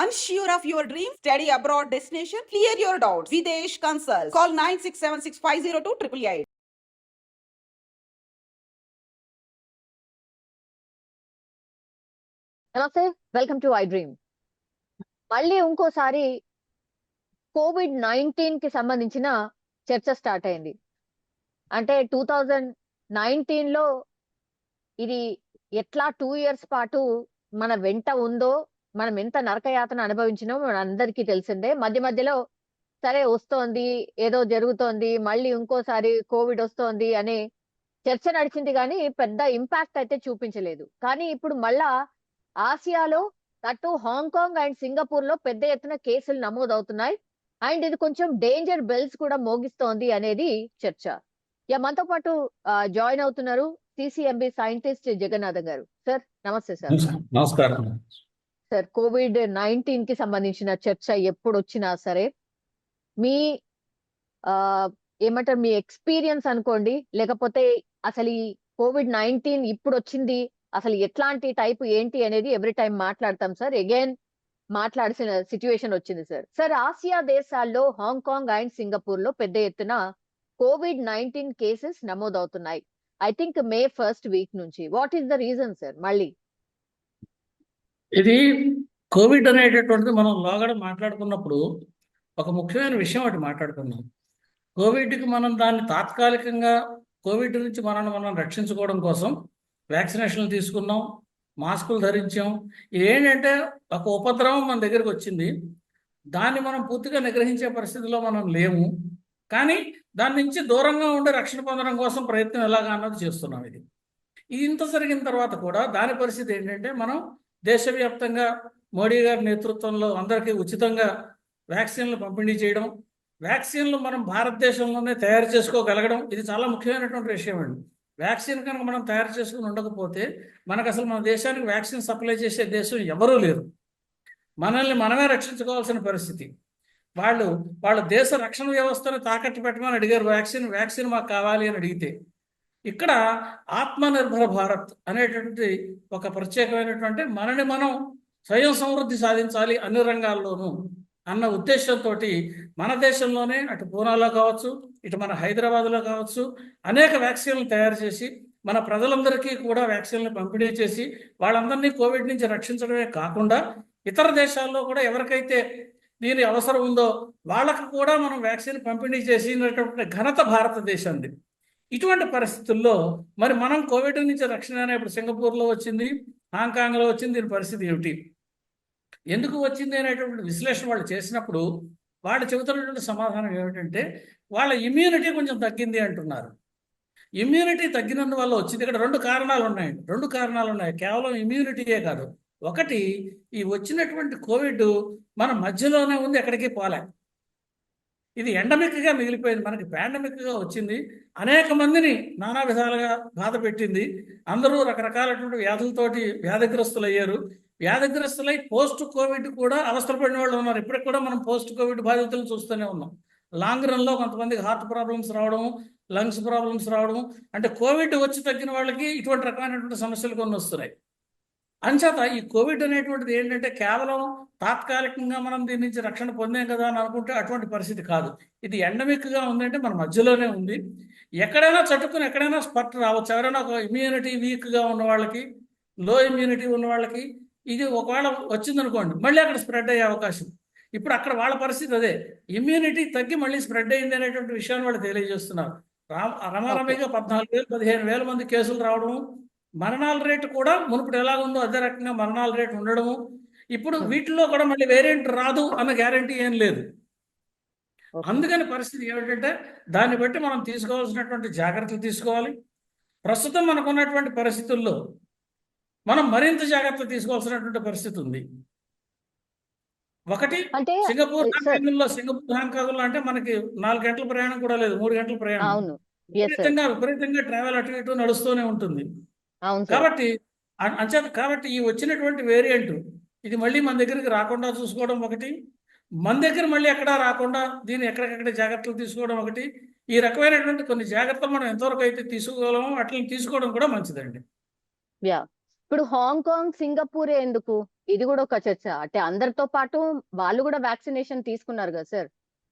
Unsure of your dream? Study abroad destination? Clear your doubts. Videsh Consult. Call 9676502888. నమస్తే, welcome to I dream. మళ్ళీ ఇంకోసారి COVID-19 కి సంబంధించిన చర్చ స్టార్ట్ అయింది. అంటే 2019లో ఇది ఎట్లా 2 ఇయర్స్ పాటు మన వెంట ఉందో, మనం ఎంత నరకయాతన అనుభవించినో మనందరికీ తెలిసిందే. మధ్య మధ్యలో సరే వస్తోంది, ఏదో జరుగుతోంది, మళ్ళీ ఇంకోసారి కోవిడ్ వస్తోంది అనే చర్చ నడిచింది, కానీ పెద్ద ఇంపాక్ట్ అయితే చూపించలేదు. కానీ ఇప్పుడు మళ్ళా ఆసియాలో అటు హాంకాంగ్ అండ్ సింగపూర్ లో పెద్ద ఎత్తున కేసులు నమోదవుతున్నాయి. అండ్ ఇది కొంచెం డేంజర్ బెల్స్ కూడా మోగిస్తోంది అనేది చర్చ. మనతో పాటు జాయిన్ అవుతున్నారు సిసిఎంబి సైంటిస్ట్ జగన్నాథం గారు. సార్ నమస్తే. సార్ నమస్కారం. సార్, COVID-19 కి సంబంధించిన చర్చ ఎప్పుడు వచ్చినా సరే మీ ఏమంటారు, మీ ఎక్స్పీరియన్స్ అనుకోండి, లేకపోతే అసలు ఈ COVID-19 ఇప్పుడు వచ్చింది, అసలు ఎట్లాంటి టైప్ ఏంటి అనేది ఎవ్రీ టైం మాట్లాడతాం సార్. అగైన్ మాట్లాడాల్సిన సిచ్యువేషన్ వచ్చింది సార్. సార్, ఆసియా దేశాల్లో హాంకాంగ్ అండ్ సింగపూర్ లో పెద్ద ఎత్తున COVID-19 కేసెస్ నమోదవుతున్నాయి. I think May 1st week నుంచి. What is the reason sir? మళ్ళీ ఇది కోవిడ్ అనేటటువంటిది మనం లోగడ మాట్లాడుకున్నప్పుడు ఒక ముఖ్యమైన విషయం ఒకటి మాట్లాడుకున్నాం. కోవిడ్కి మనం దాన్ని తాత్కాలికంగా కోవిడ్ నుంచి మనం రక్షించుకోవడం కోసం వ్యాక్సినేషన్లు తీసుకున్నాం, మాస్కులు ధరించాం. ఇదేంటంటే ఒక ఉపద్రవం మన దగ్గరికి వచ్చింది, దాన్ని మనం పూర్తిగా నిగ్రహించే పరిస్థితిలో మనం లేము, కానీ దాని నుంచి దూరంగా ఉండి రక్షణ పొందడం కోసం ప్రయత్నం ఎలాగా అన్నది చేస్తున్నాం. ఇది ఇంత జరిగిన తర్వాత కూడా దాని పరిస్థితి ఏంటంటే, మనం దేశవ్యాప్తంగా మోడీ గారి నేతృత్వంలో అందరికీ ఉచితంగా వ్యాక్సిన్లు పంపిణీ చేయడం, వ్యాక్సిన్లు మనం భారతదేశంలోనే తయారు చేసుకోగలగడం, ఇది చాలా ముఖ్యమైనటువంటి విషయం అండి. వ్యాక్సిన్ కనుక మనం తయారు చేసుకుని ఉండకపోతే మనకు అసలు మన దేశానికి వ్యాక్సిన్ సప్లై చేసే దేశం ఎవరూ లేరు. మనల్ని మనమే రక్షించుకోవాల్సిన పరిస్థితి. వాళ్ళ దేశ రక్షణ వ్యవస్థను తాకట్టు పెట్టమని అడిగారు. వ్యాక్సిన్ మాకు కావాలి అని అడిగితే, ఇక్కడ ఆత్మనిర్భర భారత్ అనేటువంటి ఒక ప్రత్యేకమైనటువంటి మనని మనం స్వయం సమృద్ధి సాధించాలి అన్ని రంగాల్లోనూ అన్న ఉద్దేశంతో మన దేశంలోనే అటు పూనాలో కావచ్చు, ఇటు మన హైదరాబాద్లో కావచ్చు, అనేక వ్యాక్సిన్లు తయారు చేసి మన ప్రజలందరికీ కూడా వ్యాక్సిన్లు పంపిణీ చేసి వాళ్ళందరినీ కోవిడ్ నుంచి రక్షించడమే కాకుండా ఇతర దేశాల్లో కూడా ఎవరికైతే దీని అవసరం ఉందో వాళ్ళకు కూడా మనం వ్యాక్సిన్ పంపిణీ చేసినటువంటి ఘనత భారతదేశంది. ఇటువంటి పరిస్థితుల్లో మరి మనం కోవిడ్ నుంచి రక్షణ ఇప్పుడు సింగపూర్లో వచ్చింది, హాంకాంగ్లో వచ్చింది, దీని పరిస్థితి ఏమిటి, ఎందుకు వచ్చింది అనేటువంటి విశ్లేషణ వాళ్ళు చేసినప్పుడు వాళ్ళు చెబుతున్నటువంటి సమాధానం ఏమిటంటే, వాళ్ళ ఇమ్యూనిటీ కొంచెం తగ్గింది అంటున్నారు. ఇమ్యూనిటీ తగ్గినందువల్ల వచ్చింది. ఇక్కడ రెండు కారణాలు ఉన్నాయి. కేవలం ఇమ్యూనిటీయే కాదు. ఒకటి, ఈ వచ్చినటువంటి కోవిడ్ మన మధ్యలోనే ఉంది, ఎక్కడికి పోలే. ఇది ఎండమిక్గా మిగిలిపోయింది, మనకి పాండమిక్గా వచ్చింది. అనేక మందిని నానా విధాలుగా బాధ పెట్టింది. అందరూ రకరకాలటువంటి వ్యాధులతోటి వ్యాధిగ్రస్తులయ్యారు. వ్యాధిగ్రస్తులై పోస్ట్ కోవిడ్ కూడా అవస్థపడిన వాళ్ళు ఉన్నారు. ఇప్పటికి కూడా మనం పోస్ట్ కోవిడ్ బాధితులను చూస్తూనే ఉన్నాం. లాంగ్ రన్లో కొంతమందికి హార్ట్ ప్రాబ్లమ్స్ రావడం, లంగ్స్ ప్రాబ్లమ్స్ రావడం, అంటే కోవిడ్ వచ్చి తగ్గిన వాళ్ళకి ఇటువంటి రకమైనటువంటి సమస్యలు కొన్ని వస్తున్నాయి. అంచేత ఈ కోవిడ్ అనేటువంటిది ఏంటంటే కేవలం తాత్కాలికంగా మనం దీని నుంచి రక్షణ పొందాం కదా అని అనుకుంటే అటువంటి పరిస్థితి కాదు. ఇది ఎండమిక్గా ఉందంటే మన మధ్యలోనే ఉంది. ఎక్కడైనా చట్టుకుని ఎక్కడైనా స్పట్ రావచ్చు. ఎవరైనా ఒక ఇమ్యూనిటీ వీక్గా ఉన్న వాళ్ళకి, లో ఇమ్యూనిటీ ఉన్న వాళ్ళకి ఇది ఒకవేళ వచ్చిందనుకోండి, మళ్ళీ అక్కడ స్ప్రెడ్ అయ్యే అవకాశం. ఇప్పుడు అక్కడ వాళ్ళ పరిస్థితి అదే, ఇమ్యూనిటీ తగ్గి మళ్ళీ స్ప్రెడ్ అయింది అనేటువంటి విషయాన్ని వాళ్ళు తెలియజేస్తున్నారు. రమారమిగా 14,000 15,000 మంది కేసులు రావడము, మరణాల రేటు కూడా మునుపటి ఎలాగుందో అదే రకంగా మరణాల రేటు ఉండడము. ఇప్పుడు వీటిల్లో కూడా మళ్ళీ వేరియంట్ రాదు అన్న గ్యారంటీ ఏం లేదు. అందుకని పరిస్థితి ఏమిటంటే దాన్ని బట్టి మనం తీసుకోవాల్సినటువంటి జాగ్రత్తలు తీసుకోవాలి. ప్రస్తుతం మనకున్నటువంటి పరిస్థితుల్లో మనం మరింత జాగ్రత్తలు తీసుకోవాల్సినటువంటి పరిస్థితి ఉంది. ఒకటి, సింగపూర్ హాంకాంగ్లో అంటే మనకి 4 గంటల ప్రయాణం కూడా లేదు, 3 గంటల ప్రయాణం. విపరీతంగా ట్రావెల్ అటు ఇటు నడుస్తూనే ఉంటుంది. కాబట్టి ఈ వచ్చినటువంటి వేరియంట్ ఇది మళ్ళీ మన దగ్గరికి రాకుండా చూసుకోవడం ఒకటి, మన దగ్గర మళ్ళీ ఎక్కడా రాకుండా దీన్ని ఎక్కడికక్కడ జాగ్రత్తలు తీసుకోవడం ఒకటి. ఈ రకమైనటువంటి కొన్ని జాగ్రత్తలు మనం ఎంతవరకు అయితే తీసుకోగలమో అట్లా తీసుకోవడం కూడా మంచిదండి. ఇప్పుడు హాంకాంగ్, సింగపూర్ ఎందుకు? ఇది కూడా ఒక చర్చ. అంటే అందరితో పాటు వాళ్ళు కూడా వ్యాక్సినేషన్ తీసుకున్నారు కదా sir.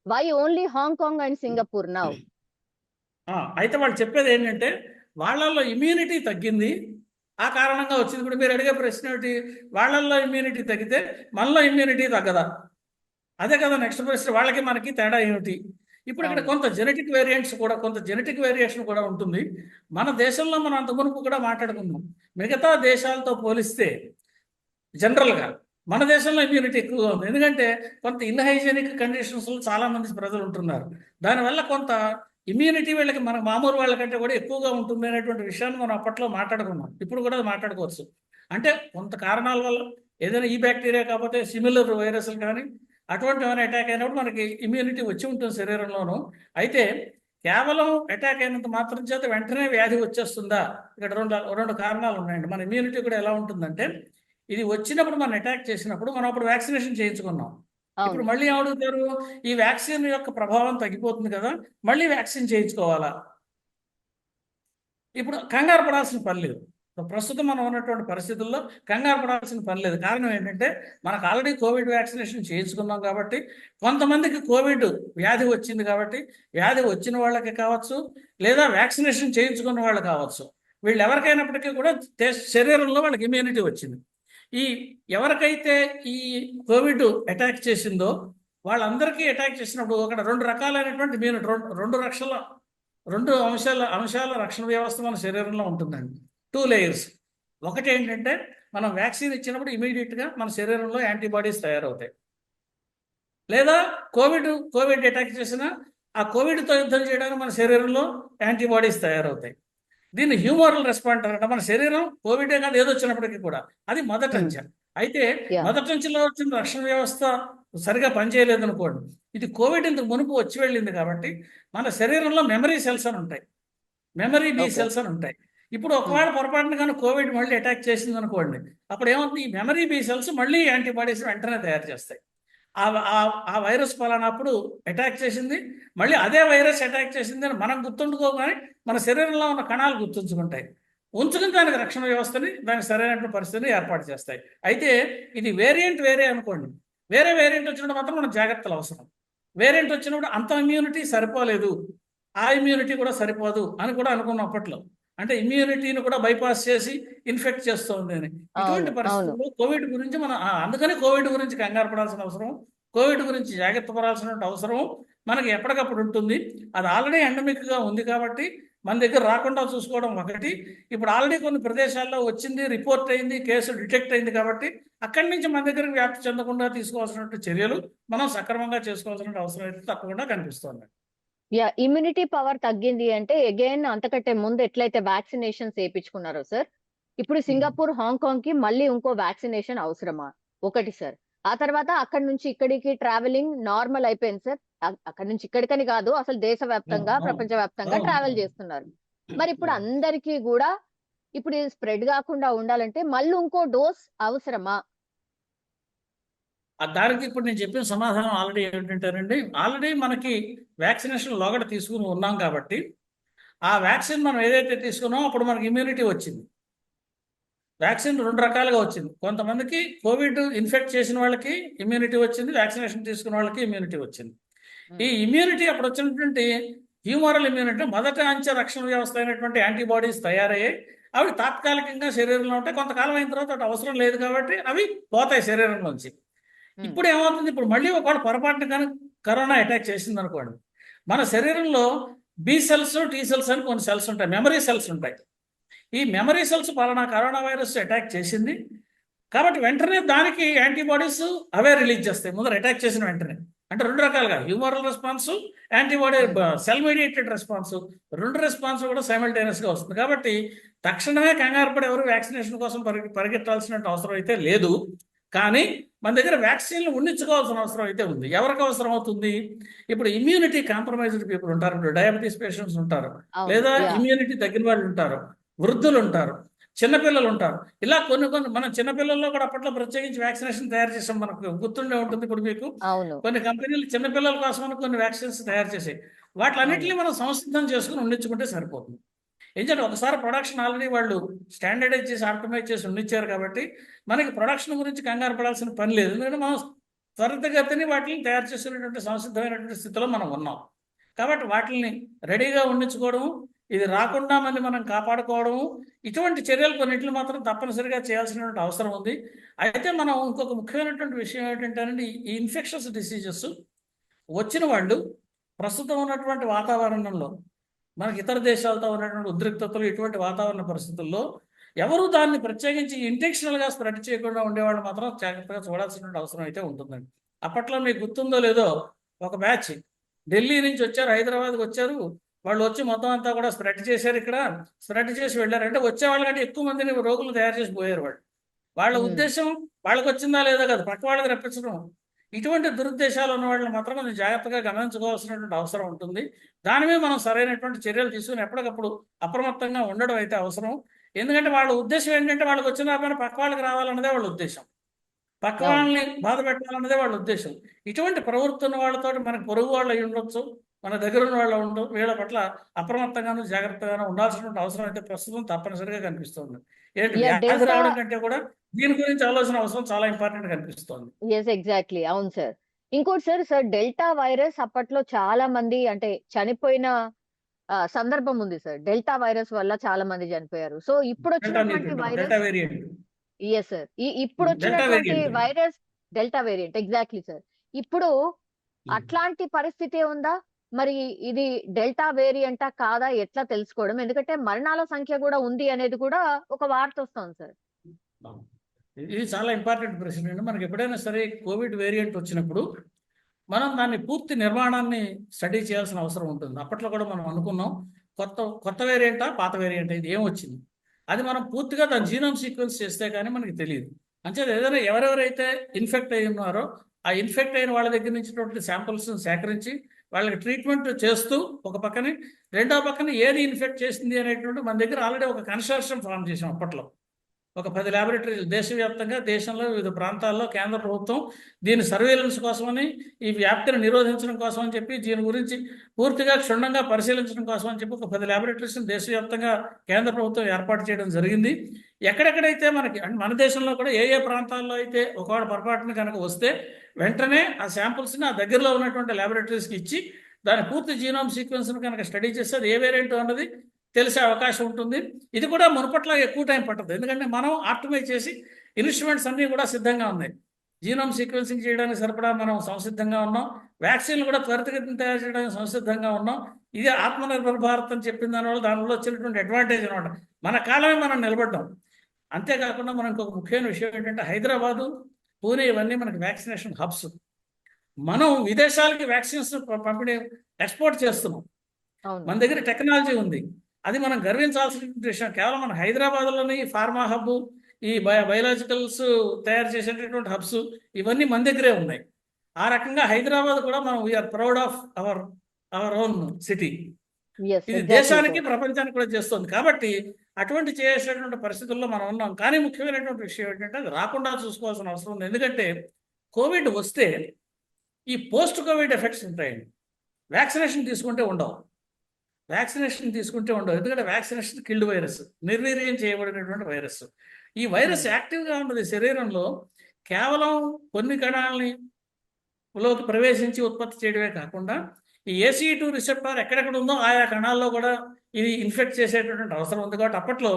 Why only Hong Kong and Singapore now? అయితే వాళ్ళు చెప్పేది ఏంటంటే వాళ్ళల్లో ఇమ్యూనిటీ తగ్గింది, ఆ కారణంగా వచ్చింది. ఇప్పుడు మీరు అడిగే ప్రశ్న ఏమిటి, వాళ్ళల్లో ఇమ్యూనిటీ తగ్గితే మనలో ఇమ్యూనిటీ తగ్గదా? అదే కదా నెక్స్ట్ ప్రశ్న. వాళ్ళకి మనకి తేడా ఏమిటి? ఇప్పుడు ఇక్కడ కొంత జెనెటిక్ వేరియంట్స్ కూడా, కొంత జెనెటిక్ వేరియేషన్ కూడా ఉంటుంది. మన దేశంలో మనం అంత మునుపు కూడా మాట్లాడుకున్నాం, మిగతా దేశాలతో పోలిస్తే జనరల్గా మన దేశంలో ఇమ్యూనిటీ ఎక్కువగా ఉంది. ఎందుకంటే కొంత ఇన్హైజీనిక్ కండిషన్స్లో చాలా మంది ప్రజలు ఉంటున్నారు. దానివల్ల కొంత ఇమ్యూనిటీ వీళ్ళకి మన మామూలు వాళ్ళకంటే కూడా ఎక్కువగా ఉంటుంది అనేటువంటి విషయాన్ని మనం అప్పట్లో మాట్లాడుకున్నాం. ఇప్పుడు కూడా మాట్లాడుకోవచ్చు. అంటే కొంత కారణాల వల్ల ఏదైనా ఈ బ్యాక్టీరియా కాకపోతే సిమిలర్ వైరస్లు కానీ అటువంటి ఏమైనా అటాక్ అయినప్పుడు మనకి ఇమ్యూనిటీ వచ్చి ఉంటుంది శరీరంలోనూ. అయితే కేవలం అటాక్ అయినంత మాత్రం చేత వెంటనే వ్యాధి వచ్చేస్తుందా? ఇక్కడ రెండు కారణాలు ఉన్నాయండి. మన ఇమ్యూనిటీ కూడా ఎలా ఉంటుందంటే, ఇది వచ్చినప్పుడు మనం అటాక్ చేసినప్పుడు మనం అప్పుడు వ్యాక్సినేషన్ చేయించుకున్నాం. ఇప్పుడు మళ్ళీ ఏమడుగుతారు, ఈ వ్యాక్సిన్ యొక్క ప్రభావం తగ్గిపోతుంది కదా, మళ్ళీ వ్యాక్సిన్ చేయించుకోవాలా? ఇప్పుడు కంగారు పడాల్సిన పని లేదు. ప్రస్తుతం మనం ఉన్నటువంటి పరిస్థితుల్లో కంగారు పడాల్సిన పని లేదు. కారణం ఏంటంటే మనకు ఆల్రెడీ కోవిడ్ వ్యాక్సినేషన్ చేయించుకున్నాం కాబట్టి, కొంతమందికి కోవిడ్ వ్యాధి వచ్చింది కాబట్టి, వ్యాధి వచ్చిన వాళ్ళకి కావచ్చు లేదా వ్యాక్సినేషన్ చేయించుకున్న వాళ్ళు కావచ్చు, వీళ్ళు ఎవరికైనప్పటికీ కూడా శరీరంలో వాళ్ళకి ఇమ్యూనిటీ వచ్చింది. ఈ ఎవరికైతే ఈ కోవిడ్ అటాక్ చేసిందో వాళ్ళందరికీ అటాక్ చేసినప్పుడు అక్కడ రెండు రకాలైనటువంటి ఇమ్యూనిటీ, రెండు అంశాల రక్షణ వ్యవస్థ మన శరీరంలో ఉంటుందండి. 2 లేయర్స్. ఒకటి ఏంటంటే మనం వ్యాక్సిన్ ఇచ్చినప్పుడు ఇమీడియట్గా మన శరీరంలో యాంటీబాడీస్ తయారవుతాయి. లేదా కోవిడ్ అటాక్ చేసిన ఆ కోవిడ్తో యుద్ధం చేయడానికి మన శరీరంలో యాంటీబాడీస్ తయారవుతాయి. దీన్ని హ్యూమరల్ రెస్పాండ్ అంటే మన శరీరం కోవిడే కాదు ఏదో వచ్చినప్పటికీ కూడా అది మొదటి అంచె. అయితే మొదటి అంచెలో వచ్చిన రక్షణ వ్యవస్థ సరిగా పనిచేయలేదు అనుకోండి, ఇది కోవిడ్ ఇంతకు మునుపు వచ్చి వెళ్ళింది కాబట్టి మన శరీరంలో మెమరీ సెల్స్ అని ఉంటాయి, మెమరీ బి సెల్స్ అని ఉంటాయి. ఇప్పుడు ఒకవేళ పొరపాటున కానీ కోవిడ్ మళ్ళీ అటాక్ చేసింది అనుకోండి, అప్పుడు ఏమవుతుంది, ఈ మెమరీ బి సెల్స్ మళ్ళీ యాంటీబాడీస్ వెంటనే తయారు చేస్తాయి. ఆ వైరస్ పలానప్పుడు అటాక్ చేసింది, మళ్ళీ అదే వైరస్ అటాక్ చేసింది అని మనం గుర్తుంచుకోగానే మన శరీరంలో ఉన్న కణాలు గుర్తుంచుకుంటాయి, ఉంచుకుని దానికి రక్షణ వ్యవస్థని దానికి సరైన పరిస్థితిని ఏర్పాటు చేస్తాయి. అయితే ఇది వేరియంట్ వేరే అనుకోండి, వేరే వేరియంట్ వచ్చినప్పుడు మాత్రం మనకు జాగ్రత్తలు అవసరం. వేరియంట్ వచ్చినప్పుడు అంత ఇమ్యూనిటీ సరిపోలేదు, ఆ ఇమ్యూనిటీ కూడా సరిపోదు అని కూడా అనుకున్న అప్పట్లో. అంటే ఇమ్యూనిటీని కూడా బైపాస్ చేసి ఇన్ఫెక్ట్ చేస్తుంది అని. ఇటువంటి పరిస్థితుల్లో కోవిడ్ గురించి మనం అందుకని కోవిడ్ గురించి కంగారు పడాల్సిన అవసరం, కోవిడ్ గురించి జాగ్రత్త పడాల్సిన అవసరం మనకి ఎప్పటికప్పుడు ఉంటుంది. అది ఆల్రెడీ ఎండమిక్గా ఉంది కాబట్టి మన దగ్గర రాకుండా చూసుకోవడం ఒకటి. ఇప్పుడు ఆల్రెడీ కొన్ని ప్రదేశాల్లో వచ్చింది, రిపోర్ట్ అయింది, కేసు డిటెక్ట్ అయింది కాబట్టి అక్కడి నుంచి మన దగ్గరకు వ్యాప్తి చెందకుండా తీసుకోవాల్సిన చర్యలు మనం సక్రమంగా చేసుకోవాల్సిన అవసరం అయితే తప్పకుండా కనిపిస్తుంది. ఇమ్యూనిటీ పవర్ తగ్గింది అంటే అగైన్ అంతకంటే ముందు ఎట్లయితే వ్యాక్సినేషన్స్ వేయించుకున్నారో సార్, ఇప్పుడు సింగపూర్, హాంకాంగ్ కి మళ్ళీ ఇంకో వ్యాక్సినేషన్ అవసరమా? ఒకటి సార్. ఆ తర్వాత అక్కడి నుంచి ఇక్కడికి ట్రావెలింగ్ నార్మల్ అయిపోయింది సార్. అక్కడి నుంచి ఇక్కడికని కాదు, అసలు దేశవ్యాప్తంగా ప్రపంచవ్యాప్తంగా ట్రావెల్ చేస్తున్నారు. మరి ఇప్పుడు అందరికీ కూడా ఇప్పుడు ఇది స్ప్రెడ్ కాకుండా ఉండాలంటే మళ్ళీ ఇంకో డోస్ అవసరమా? దానికి ఇప్పుడు నేను చెప్పిన సమాధానం ఆల్రెడీ ఏంటంటేనండి, ఆల్రెడీ మనకి వ్యాక్సినేషన్ లోగడ తీసుకుని ఉన్నాం కాబట్టి ఆ వ్యాక్సిన్ మనం ఏదైతే తీసుకున్నామో అప్పుడు మనకి ఇమ్యూనిటీ వచ్చింది. వ్యాక్సిన్ రెండు రకాలుగా వచ్చింది. కొంతమందికి కోవిడ్ ఇన్ఫెక్ట్ చేసిన వాళ్ళకి ఇమ్యూనిటీ వచ్చింది, వ్యాక్సినేషన్ తీసుకున్న వాళ్ళకి ఇమ్యూనిటీ వచ్చింది. ఈ ఇమ్యూనిటీ అప్పుడు వచ్చినటువంటి హ్యూమరల్ ఇమ్యూనిటీ, మొదట అంచె రక్షణ వ్యవస్థ అయినటువంటి యాంటీబాడీస్ తయారయ్యాయి. అవి తాత్కాలికంగా శరీరంలో ఉంటాయి, కొంతకాలం అయిన తర్వాత అటు అవసరం లేదు కాబట్టి అవి పోతాయి శరీరంలోంచి. ఇప్పుడు ఏమవుతుంది, ఇప్పుడు మళ్ళీ ఒకవేళ పొరపాటున కానీ కరోనా అటాక్ చేసింది అనుకోండి, మన శరీరంలో బి సెల్స్, టీ సెల్స్ అని కొన్ని సెల్స్ ఉంటాయి, మెమరీ సెల్స్ ఉంటాయి. ఈ మెమరీ సెల్స్ పలానా కరోనా వైరస్ అటాక్ చేసింది కాబట్టి వెంటనే దానికి యాంటీబాడీస్ అవే రిలీజ్ చేస్తాయి ముందర అటాక్ చేసిన వెంటనే. అంటే రెండు రకాలుగా humoral response, antibody cell mediated response, రెండు రెస్పాన్స్ కూడా సైమల్టేనియస్గా వస్తుంది. కాబట్టి తక్షణమే కంగారు పడి ఎవరు వ్యాక్సినేషన్ కోసం పరిగెట్టాల్సిన అవసరం అయితే లేదు. కానీ మన దగ్గర వ్యాక్సిన్లు ఉండించుకోవాల్సిన అవసరం అయితే ఉంది. ఎవరికి అవసరం అవుతుంది, ఇప్పుడు ఇమ్యూనిటీ కాంప్రమైజ్డ్ పీపుల్ ఉంటారు, ఇప్పుడు డయాబెటీస్ పేషెంట్స్ ఉంటారు, లేదా ఇమ్యూనిటీ తగ్గిన వాళ్ళు ఉంటారు, వృద్ధులు ఉంటారు, చిన్నపిల్లలు ఉంటారు. ఇలా కొన్ని మనం చిన్నపిల్లల్లో కూడా అప్పట్లో ప్రత్యేకించి వ్యాక్సినేషన్ తయారు చేసాం, మనకు గుర్తుండే ఉంటుంది. ఇప్పుడు మీకు కొన్ని కంపెనీలు చిన్నపిల్లల కోసం కొన్ని వ్యాక్సిన్స్ తయారు చేసాయి. వాటిలన్నింటినీ మనం సంసిద్ధం చేసుకుని ఉండించుకుంటే సరిపోతుంది. ఎందుకంటే ఒకసారి ప్రొడక్షన్ ఆల్రెడీ వాళ్ళు స్టాండర్డైజ్ చేసి ఆప్టిమైజ్ చేసి ఉండిచ్చారు కాబట్టి మనకి ప్రొడక్షన్ గురించి కంగారు పడాల్సిన పని లేదు. ఎందుకంటే మనం త్వరితగతిని వాటిని తయారు చేసినటువంటి సంసిద్ధమైనటువంటి స్థితిలో మనం ఉన్నాం. కాబట్టి వాటిని రెడీగా ఉండించుకోవడం, ఇది రాకుండా మనం కాపాడుకోవడము, ఇటువంటి చర్యలు కొన్నింటిని మాత్రం తప్పనిసరిగా చేయాల్సినటువంటి అవసరం ఉంది. అయితే మనం ఇంకొక ముఖ్యమైనటువంటి విషయం ఏంటంటే, ఈ ఇన్ఫెక్షన్స్ డిసీజెస్ వచ్చిన వాళ్ళు ప్రస్తుతం ఉన్నటువంటి వాతావరణంలో మనకి ఇతర దేశాలతో ఉన్నటువంటి ఉద్రిక్తతలు, ఇటువంటి వాతావరణ పరిస్థితుల్లో ఎవరు దాన్ని ప్రత్యేకించి ఇంటెన్షనల్గా స్ప్రెడ్ చేయకుండా ఉండేవాళ్ళు మాత్రం జాగ్రత్తగా చూడాల్సినటువంటి అవసరం అయితే ఉంటుందండి. అప్పట్లో మీకు గుర్తుందో లేదో, ఒక బ్యాచ్ ఢిల్లీ నుంచి వచ్చారు, హైదరాబాద్కి వచ్చారు. వాళ్ళు వచ్చి మొత్తం అంతా కూడా స్ప్రెడ్ చేశారు, ఇక్కడ స్ప్రెడ్ చేసి వెళ్ళారు. అంటే వచ్చే వాళ్ళకంటే ఎక్కువ మందిని రోగులు తయారు చేసి పోయారు వాళ్ళు. వాళ్ళ ఉద్దేశం వాళ్ళకి వచ్చిందా లేదా కదా, పక్క వాళ్ళకి రప్పించడం. ఇటువంటి దురుద్దేశాలు ఉన్న వాళ్ళని మాత్రం కొంచెం జాగ్రత్తగా గమనించుకోవాల్సినటువంటి అవసరం ఉంటుంది. దాని మీద మనం సరైనటువంటి చర్యలు తీసుకుని ఎప్పటికప్పుడు అప్రమత్తంగా ఉండడం అయితే అవసరం. ఎందుకంటే వాళ్ళ ఉద్దేశం ఏంటంటే, వాళ్ళకి వచ్చిన పని పక్క వాళ్ళకి రావాలన్నదే వాళ్ళ ఉద్దేశం, పక్క వాళ్ళని బాధ పెట్టాలన్నదే వాళ్ళ ఉద్దేశం. ఇటువంటి ప్రవృత్తి ఉన్న వాళ్ళతో మనకు పొరుగు వాళ్ళు అయి ఉండొచ్చు, మన దగ్గర ఉన్న వాళ్ళు ఉండవు. వీళ్ళ పట్ల అప్రమత్తంగాను జాగ్రత్తగాను ఉండాల్సినటువంటి అవసరం అయితే ప్రస్తుతం తప్పనిసరిగా కనిపిస్తుంది. ఏంటి వ్యాధి రావడం కంటే కూడా దీని గురించి ఆలోచన అవసరం చాలా ఇంపార్టెంట్ కనిపిస్తుంది. ఎస్, ఎగ్జాక్ట్లీ, అవును సార్. ఇంకోటి సార్ డెల్టా వైరస్ అప్పట్లో చాలా మంది అంటే చనిపోయిన సందర్భం ఉంది సార్. డెల్టా వైరస్ వల్ల చాలా మంది చనిపోయారు. సో ఇప్పుడు వచ్చినటువంటి virus, delta variant, yes sir, ఇప్పుడు వచ్చినటువంటి virus delta variant, exactly sir. ఇప్పుడు అట్లాంటి పరిస్థితి ఉందా? మరి ఇది డెల్టా వేరియంటా కాదా, ఎట్లా తెలుసుకోవడం? ఎందుకంటే మరణాల సంఖ్య కూడా ఉంది అనేది కూడా ఒక వార్త వస్తుంది సార్. ఇది చాలా ఇంపార్టెంట్ ప్రశ్న అండి. మనకి ఎప్పుడైనా సరే కోవిడ్ వేరియంట్ వచ్చినప్పుడు మనం దాన్ని పూర్తి నిర్మాణాన్ని స్టడీ చేయాల్సిన అవసరం ఉంటుంది. అప్పట్లో కూడా మనం అనుకున్నాం, కొత్త వేరియంటా పాత వేరియంటా, ఇది ఏం వచ్చింది, అది మనం పూర్తిగా దాని జీనోమ్ సీక్వెన్స్ చేస్తే కానీ మనకి తెలియదు. అంచేది ఏదైనా ఎవరెవరైతే ఇన్ఫెక్ట్ అయి ఉన్నారో ఆ ఇన్ఫెక్ట్ అయిన వాళ్ళ దగ్గర నుంచి శాంపుల్స్ సేకరించి వాళ్ళకి ట్రీట్మెంట్ చేస్తూ ఒక పక్కనే, రెండో పక్కన ఏది ఇన్ఫెక్ట్ చేసింది అనేటువంటి మన దగ్గర ఆల్రెడీ ఒక కన్సార్టియం ఫామ్ చేసాం. అప్పట్లో ఒక 10 ల్యాబొరేటరీలు దేశవ్యాప్తంగా, దేశంలో వివిధ ప్రాంతాల్లో కేంద్ర ప్రభుత్వం దీని సర్వేలెన్స్ కోసమని, ఈ వ్యాప్తిని నిరోధించడం కోసం అని చెప్పి, దీని గురించి పూర్తిగా క్షుణ్ణంగా పరిశీలించడం కోసం అని చెప్పి ఒక 10 ల్యాబొరేటరీస్ని దేశవ్యాప్తంగా కేంద్ర ప్రభుత్వం ఏర్పాటు చేయడం జరిగింది. ఎక్కడెక్కడైతే మనకి మన దేశంలో కూడా ఏ ప్రాంతాల్లో అయితే ఒకవేళ పొరపాటున కనుక వస్తే వెంటనే ఆ శాంపుల్స్ని ఆ దగ్గరలో ఉన్నటువంటి ల్యాబొరేటరీస్కి ఇచ్చి దాని పూర్తి జీనోమ్ సీక్వెన్స్ను కనుక స్టడీ చేస్తే అది ఏ వేరియంట్ అన్నది తెలిసే అవకాశం ఉంటుంది. ఇది కూడా మునుపట్ల ఎక్కువ టైం పట్టదు, ఎందుకంటే మనం ఆప్టిమైజ్ చేసి ఇన్స్ట్రుమెంట్స్ అన్నీ కూడా సిద్ధంగా ఉన్నాయి. జీనోమ్ సీక్వెన్సింగ్ చేయడానికి సరిపడా మనం సంసిద్ధంగా ఉన్నాం. వ్యాక్సిన్లు కూడా త్వరితగతిన తయారు చేయడానికి సంసిద్ధంగా ఉన్నాం. ఇది ఆత్మనిర్భర్ భారత్ అని చెప్పిన దానివల్ల వచ్చినటువంటి అడ్వాంటేజ్ అనమాట. మన కాలమే మనం నిలబడ్డాం. అంతేకాకుండా మనం ఇంకొక ముఖ్యమైన విషయం ఏంటంటే, హైదరాబాదు, పూణే ఇవన్నీ మనకి వ్యాక్సినేషన్ హబ్స్. మనం విదేశాలకి వ్యాక్సిన్స్ పంపిణీ ఎక్స్పోర్ట్ చేస్తున్నాం. మన దగ్గర టెక్నాలజీ ఉంది, అది మనం గర్వించాల్సిన విషయం. కేవలం మన హైదరాబాద్లోని ఫార్మా హబ్, ఈ బయోలాజికల్స్ తయారు చేసేటటువంటి హబ్స్ ఇవన్నీ మన దగ్గరే ఉన్నాయి. ఆ రకంగా హైదరాబాద్ కూడా మనం we are proud of our own city. ఇది దేశానికి ప్రపంచానికి కూడా చేస్తుంది. కాబట్టి అటువంటి చేసేటువంటి పరిస్థితుల్లో మనం ఉన్నాం. కానీ ముఖ్యమైనటువంటి విషయం ఏంటంటే, అది రాకుండా చూసుకోవాల్సిన అవసరం ఉంది. ఎందుకంటే కోవిడ్ వస్తే ఈ పోస్ట్ కోవిడ్ ఎఫెక్ట్స్ ఉంటాయండి. వ్యాక్సినేషన్ తీసుకుంటే ఉండవు, ఎందుకంటే వ్యాక్సినేషన్ కిల్డ్ వైరస్, నిర్వీర్యం చేయబడినటువంటి వైరస్. ఈ వైరస్ యాక్టివ్గా ఉన్నది శరీరంలో, కేవలం కొన్ని కణాలని లోకి ప్రవేశించి ఉత్పత్తి చేయడమే కాకుండా ఈ ACE2 రిసెప్టార్ ఎక్కడెక్కడ ఉందో ఆయా కణాల్లో కూడా ఇది ఇన్ఫెక్ట్ చేసేటటువంటి అవసరం ఉంది. కాబట్టి అప్పట్లో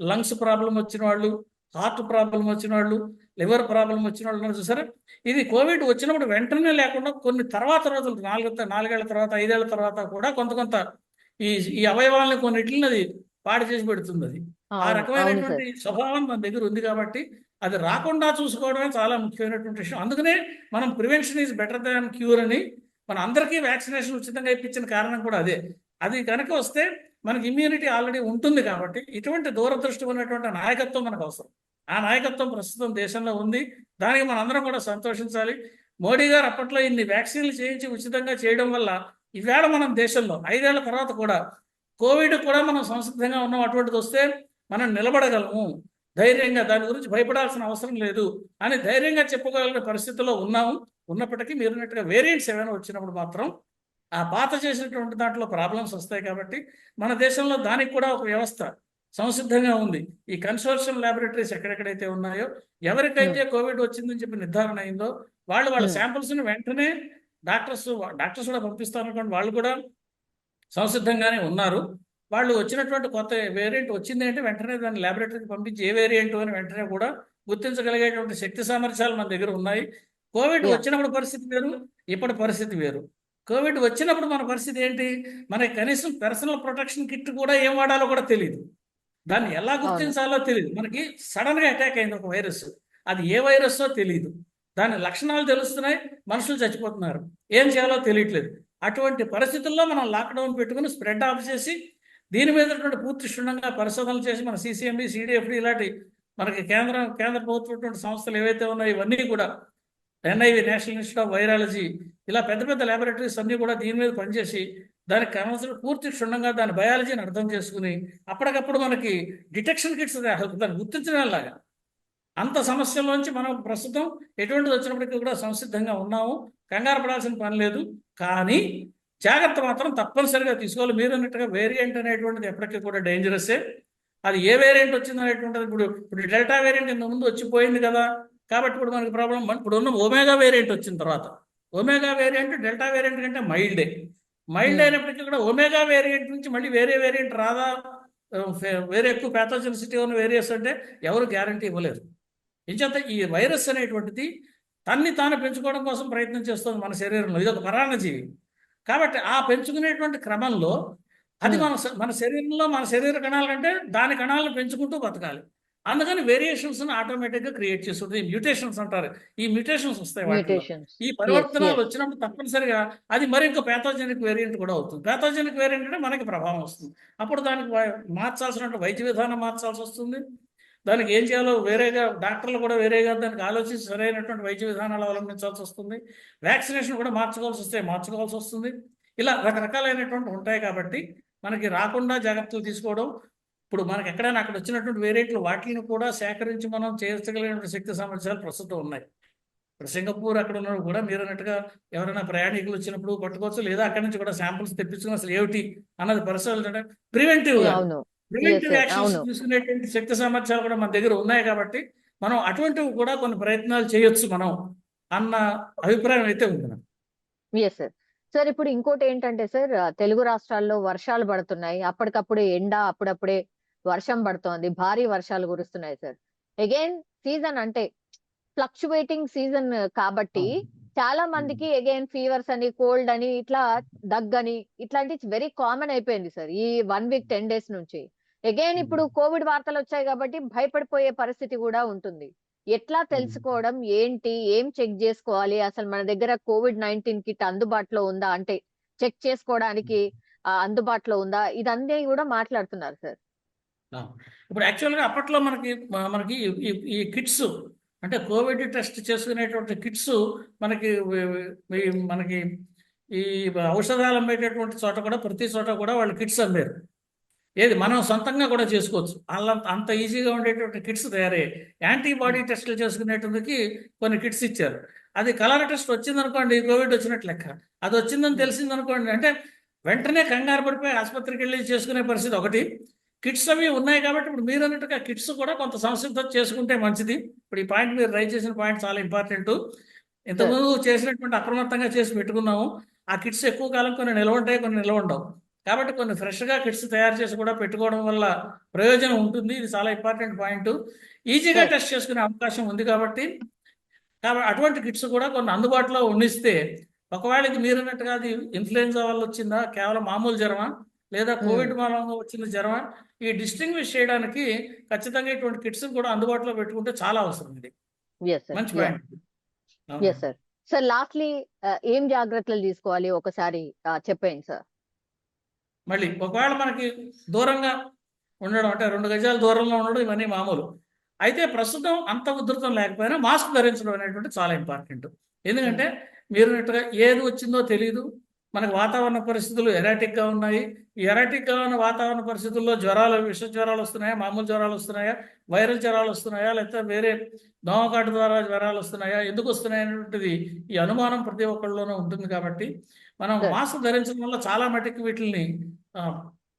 లంగ్స్ ప్రాబ్లం వచ్చిన వాళ్ళు, హార్ట్ ప్రాబ్లం వచ్చిన వాళ్ళు, లివర్ ప్రాబ్లం వచ్చిన వాళ్ళు చూసారా, ఇది కోవిడ్ వచ్చినప్పుడు వెంటనే లేకుండా కొన్ని తర్వాత రోజులు, 4 ఏళ్ల తర్వాత, 5 ఏళ్ల తర్వాత కూడా కొంత ఈ అవయవాలని కొన్నిటిని అది పాడు చేసి పెడుతుంది. అది ఆ రకమైనటువంటి స్వభావం మన దగ్గర ఉంది. కాబట్టి అది రాకుండా చూసుకోవడమే చాలా ముఖ్యమైనటువంటి విషయం. అందుకనే మనం prevention is better than cure అని మన అందరికీ వ్యాక్సినేషన్ ఉచితంగా ఇప్పించిన కారణం కూడా అదే. అది కనుక వస్తే మనకి ఇమ్యూనిటీ ఆల్రెడీ ఉంటుంది. కాబట్టి ఇటువంటి దూరదృష్టి ఉన్నటువంటి నాయకత్వం మనకు అవసరం. ఆ నాయకత్వం ప్రస్తుతం దేశంలో ఉంది. దానికి మనందరం కూడా సంతోషించాలి. మోడీ గారు అప్పట్లో ఇన్ని వ్యాక్సిన్లు చేయించి ఉచితంగా చేయడం వల్ల ఈవేళ మనం దేశంలో 5 ఏళ్ల తర్వాత కూడా కోవిడ్ కూడా మనం సంసిద్ధంగా ఉన్నాం. అటువంటిది వస్తే మనం నిలబడగలము, ధైర్యంగా, దాని గురించి భయపడాల్సిన అవసరం లేదు అని ధైర్యంగా చెప్పుకోగలిగిన పరిస్థితిలో ఉన్నాము. ఉన్నప్పటికీ మీరున్నట్టుగా వేరియంట్స్ ఏమైనా వచ్చినప్పుడు మాత్రం ఆ పాత చేసినటువంటి దాంట్లో ప్రాబ్లమ్స్ వస్తాయి కాబట్టి మన దేశంలో దానికి కూడా ఒక వ్యవస్థ సంసిద్ధంగా ఉంది. ఈ కన్సోర్షియం ల్యాబొరేటరీస్ ఎక్కడెక్కడైతే ఉన్నాయో, ఎవరికైతే కోవిడ్ వచ్చిందని చెప్పి నిర్ధారణ అయిందో వాళ్ళ శాంపిల్స్ని వెంటనే డాక్టర్స్ కూడా పంపిస్తారు అనుకోండి, వాళ్ళు కూడా సంసిద్ధంగానే ఉన్నారు. వాళ్ళు వచ్చినటువంటి కొత్త వేరియంట్ వచ్చింది అంటే వెంటనే దాన్ని ల్యాబొరేటరీకి పంపించి ఏ వేరియంట్ అని వెంటనే కూడా గుర్తించగలిగేటువంటి శక్తి సామర్థ్యాలు మన దగ్గర ఉన్నాయి. కోవిడ్ వచ్చినప్పుడు పరిస్థితి వేరు, ఇప్పటి పరిస్థితి వేరు. కోవిడ్ వచ్చినప్పుడు మన పరిస్థితి ఏంటి? మనకి కనీసం పర్సనల్ ప్రొటెక్షన్ కిట్ కూడా ఏం వాడాలో కూడా తెలియదు, దాన్ని ఎలా గుర్తించాలో తెలియదు. మనకి సడన్గా అటాక్ అయింది ఒక వైరస్, అది ఏ వైరస్సో తెలియదు, దాని లక్షణాలు తెలుస్తున్నాయి, మనుషులు చచ్చిపోతున్నారు, ఏం చేయాలో తెలియట్లేదు. అటువంటి పరిస్థితుల్లో మనం లాక్డౌన్ పెట్టుకుని స్ప్రెడ్ ఆఫ్ చేసి దీని మీద పూర్తి క్షుణ్ణంగా పరిశోధనలు చేసి మన CCMB, CDFD ఇలాంటి మనకి కేంద్ర ప్రభుత్వ సంస్థలు ఏవైతే ఉన్నాయో ఇవన్నీ కూడా, NIV national institute of virology, ఇలా పెద్ద పెద్ద ల్యాబొరేటరీస్ అన్నీ కూడా దీని మీద పనిచేసి దానికి కావాల్సిన పూర్తి క్షుణ్ణంగా దాని బయాలజీని అర్థం చేసుకుని అప్పటికప్పుడు మనకి డిటెక్షన్ కిట్స్ దాన్ని గుర్తించడంలాగా అంత సమస్యల్లోంచి మనం ప్రస్తుతం ఎటువంటిది వచ్చినప్పటికీ కూడా సంసిద్ధంగా ఉన్నాము. కంగారు పడాల్సిన పని లేదు, కానీ జాగ్రత్త మాత్రం తప్పనిసరిగా తీసుకోవాలి. మీరు అన్నట్టుగా వేరియంట్ అనేటువంటిది ఎప్పటికీ కూడా డేంజరస్సే. అది ఏ వేరియంట్ వచ్చింది అనేటువంటిది ఇప్పుడు డెల్టా వేరియంట్ ఇంత ముందు వచ్చిపోయింది కదా, కాబట్టి ఇప్పుడు మనకి ప్రాబ్లం. ఇప్పుడు ఉన్న ఒమేగా వేరియంట్ వచ్చిన తర్వాత, ఒమేగా వేరియంట్ డెల్టా వేరియంట్ కంటే మైల్డ్ అయినప్పటికీ కూడా ఒమేగా వేరియంట్ నుంచి మళ్ళీ వేరే వేరియంట్ రాదా, వేరే ఎక్కువ ప్యాథోజెనిసిటీ ఉన్న వేరియస్ అంటే ఎవరు గ్యారంటీ ఇవ్వలేరు. ఇంచేత ఈ వైరస్ అనేటువంటిది తన్ని తాను పెంచుకోవడం కోసం ప్రయత్నం చేస్తుంది మన శరీరంలో. ఇది ఒక పరాన్నజీవి కాబట్టి ఆ పెంచుకునేటువంటి క్రమంలో అది మన శరీరంలో మన శరీర కణాల కంటే దాని కణాలను పెంచుకుంటూ బతకాలి. అందుకని వేరియేషన్స్ ఆటోమేటిక్గా క్రియేట్ చేస్తుంది. మ్యూటేషన్స్ అంటారు, ఈ మ్యూటేషన్స్ వస్తాయి వాటిలో. ఈ పరివర్తనాలు వచ్చినప్పుడు తప్పనిసరిగా అది మరి ఇంకో ప్యాథోజెనిక్ వేరియంట్ కూడా అవుతుంది. ప్యాథోజెనిక్ వేరియంట్ అంటే మనకి ప్రభావం వస్తుంది. అప్పుడు దానికి మార్చాల్సినటువంటి వైద్య విధానం మార్చాల్సి వస్తుంది. దానికి ఏం చేయాలో వేరేగా డాక్టర్లు కూడా వేరేగా దానికి ఆలోచించి సరైనటువంటి వైద్య విధానాలు అవలంబించాల్సి వస్తుంది. వ్యాక్సినేషన్ కూడా మార్చుకోవాల్సి వస్తుంది. ఇలా రకరకాలైనటువంటి ఉంటాయి కాబట్టి మనకి రాకుండా జాగ్రత్తలు తీసుకోవడం. ఇప్పుడు మనకి ఎక్కడైనా అక్కడ వచ్చినటువంటి వేరియంట్లు వాటిని కూడా సేకరించి మనం చేయగలిగినటువంటి శక్తి సామర్థ్యాలు ప్రస్తుతం ఉన్నాయి. ఇప్పుడు సింగపూర్ అక్కడ ఉన్నప్పుడు కూడా మీరు అన్నట్టుగా ఎవరైనా ప్రయాణికులు వచ్చినప్పుడు పట్టుకోవచ్చు, లేదా అక్కడి నుంచి కూడా శాంపుల్స్ తెప్పించుకుని అసలు ఏమిటి అన్నది పరిశీలించడం, ప్రివెంటివ్ యాక్షన్స్ తీసుకునేటువంటి శక్తి సామర్థ్యాలు కూడా మన దగ్గర ఉన్నాయి. కాబట్టి మనం అటువంటివి కూడా కొన్ని ప్రయత్నాలు చేయొచ్చు మనం అన్న అభిప్రాయం అయితే ఉంది. సార్ ఇప్పుడు ఇంకోటి ఏంటంటే సార్, తెలుగు రాష్ట్రాల్లో వర్షాలు పడుతున్నాయి, అప్పటికప్పుడే ఎండ, అప్పుడప్పుడే వర్షం పడుతోంది, భారీ వర్షాలు కురుస్తున్నాయి సార్. అగైన్ సీజన్ అంటే ఫ్లక్చువేటింగ్ సీజన్ కాబట్టి చాలా మందికి అగైన్ ఫీవర్స్ అని, కోల్డ్ అని, ఇట్లా దగ్గని, ఇట్లాంటి వెరీ కామన్ అయిపోయింది సార్ ఈ 1 వీక్ 10 డేస్ నుంచి. అగైన్ ఇప్పుడు కోవిడ్ వార్తలు వచ్చాయి కాబట్టి భయపడిపోయే పరిస్థితి కూడా ఉంటుంది. ఎట్లా తెలుసుకోవడం ఏంటి, ఏం చెక్ చేసుకోవాలి, అసలు మన దగ్గర COVID-19 కిట్ అందుబాటులో ఉందా, అంటే చెక్ చేసుకోవడానికి అందుబాటులో ఉందా, ఇదన్నీ కూడా మాట్లాడుతున్నారు సార్. ఇప్పుడు యాక్చువల్గా అప్పట్లో మనకి ఈ కిట్స్ అంటే కోవిడ్ టెస్ట్ చేసుకునేటువంటి కిట్స్ మనకి ఈ ఔషధాలు అమ్మేటటువంటి చోట కూడా ప్రతి చోట కూడా వాళ్ళు కిట్స్ అమ్మారు. ఏది మనం సొంతంగా కూడా చేసుకోవచ్చు, అలా అంత ఈజీగా ఉండేటువంటి కిట్స్ తయారయ్యాయి. యాంటీబాడీ టెస్టులు చేసుకునేటందుకు కొన్ని కిట్స్ ఇచ్చారు. అది కలర్ టెస్ట్ వచ్చిందనుకోండి కోవిడ్ వచ్చినట్లు లెక్క, అది వచ్చిందని తెలిసిందనుకోండి అంటే వెంటనే కంగారు పడిపోయి ఆసుపత్రికి వెళ్ళి చేసుకునే పరిస్థితి ఒకటి. కిట్స్ అవి ఉన్నాయి కాబట్టి ఇప్పుడు మీరు అన్నట్టుగా కిట్స్ కూడా కొంత సంసిద్ధత చేసుకుంటే మంచిది. ఇప్పుడు ఈ పాయింట్ మీరు రైజ్ చేసిన పాయింట్ చాలా ఇంపార్టెంట్. ఇంతకుముందు చేసినటువంటి అప్రమత్తంగా చేసి పెట్టుకున్నాము. ఆ కిట్స్ ఎక్కువ కాలం కొన్ని నిల్వ ఉంటాయి, కొన్ని నిల్వ ఉండవు. కాబట్టి కొన్ని ఫ్రెష్గా కిట్స్ తయారు చేసి కూడా పెట్టుకోవడం వల్ల ప్రయోజనం ఉంటుంది. ఇది చాలా ఇంపార్టెంట్ పాయింట్. ఈజీగా టెస్ట్ చేసుకునే అవకాశం ఉంది కాబట్టి అటువంటి కిట్స్ కూడా కొన్ని అందుబాటులో ఉండిస్తే, ఒకవేళ ఇది మీరు అన్నట్టుగా అది ఇన్ఫ్లుయెన్జా వల్ల వచ్చిందా, కేవలం మామూలు జ్వరమా, లేదా కోవిడ్ మూలంగా వచ్చిన జ్వరమా, ఈ డిస్టింగ్విష్ చేయడానికి ఖచ్చితంగా ఇటువంటి కిట్స్ కూడా అందుబాటులో పెట్టుకుంటే చాలా అవసరం. ఇది మంచి పాయింట్. సార్ లాస్ట్లీ ఏం జాగ్రత్తలు తీసుకోవాలి ఒకసారి చెప్పండి సార్. మళ్ళీ ఒకవేళ మనకి దూరంగా ఉండడం అంటే 2 గజాల దూరంలో ఉండడం ఇవన్నీ మామూలు. అయితే ప్రస్తుతం అంత ఉధృతం లేకపోయినా మాస్క్ ధరించడం అనేటువంటి చాలా ఇంపార్టెంట్. ఎందుకంటే మీరు ఏది వచ్చిందో తెలియదు, మనకు వాతావరణ పరిస్థితులు ఎరాటిక్గా ఉన్నాయి. ఈ ఎరాటిక్గా ఉన్న వాతావరణ పరిస్థితుల్లో జ్వరాలు, విష జ్వరాలు వస్తున్నాయా, మామూలు జ్వరాలు వస్తున్నాయా, వైరల్ జ్వరాలు వస్తున్నాయా, లేకపోతే వేరే దోమకాటు ద్వారా జ్వరాలు వస్తున్నాయా, ఎందుకు వస్తున్నాయి అనేటువంటిది ఈ అనుమానం ప్రతి ఒక్కళ్ళలోనూ ఉంటుంది. కాబట్టి మనం Sir. మాస్క్ ధరించడం వల్ల చాలా మటుకు వీటిని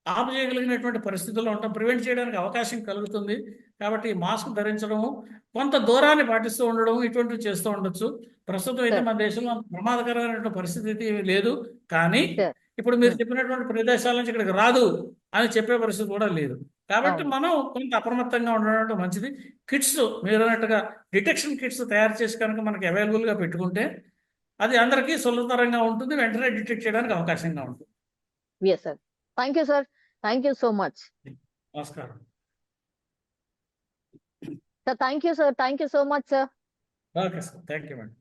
ఆపజేయగలిగినటువంటి పరిస్థితుల్లో ఉంటాం, ప్రివెంట్ చేయడానికి అవకాశం కలుగుతుంది. కాబట్టి ఈ మాస్క్ ధరించడము, కొంత దూరాన్ని పాటిస్తూ ఉండడం, ఇటువంటివి చేస్తూ ఉండొచ్చు. ప్రస్తుతం అయితే Sir. మన దేశంలో అంత ప్రమాదకరమైనటువంటి పరిస్థితి అయితే ఏమీ లేదు. కానీ Sir. ఇప్పుడు మీరు చెప్పినటువంటి ప్రదేశాల నుంచి ఇక్కడికి రాదు అని చెప్పే పరిస్థితి కూడా లేదు. కాబట్టి అవును. మనం కొంత అప్రమత్తంగా ఉండడం మంచిది. కిట్స్ మీరు అన్నట్టుగా డిటెక్షన్ కిట్స్ తయారు చేసి కనుక మనకి అవైలబుల్గా పెట్టుకుంటే అది అందరికీ సులభతరంగా ఉంటుంది, వెంటనే డిటెక్ట్ చేయడానికి అవకాశంగా ఉంటుంది. Yes, sir. Thank you, sir. Thank you so much. నమస్కారం. Sir, thank you, sir. Thank you so much, sir. Okay sir, thank you madam.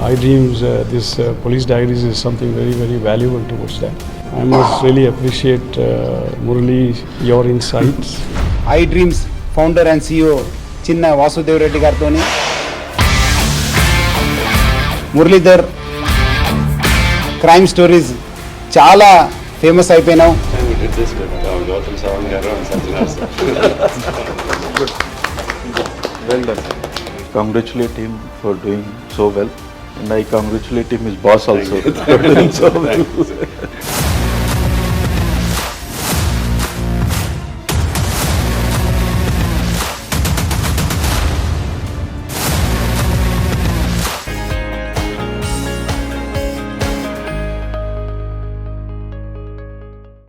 iDreams, this police diaries is something very, very valuable towards that. I must really appreciate Murali, your insights. iDreams founder and CEO చిన్న వాసుదేవ్ రెడ్డి గారితో Muralidhar crime stories చాలా famous అయిపోయినావు. We did this with Gautam Savan Garu and Sajjan sir. Well done. Congratulate him for doing so well, and I congratulate him, his boss also, for doing so well. Thank you, sir.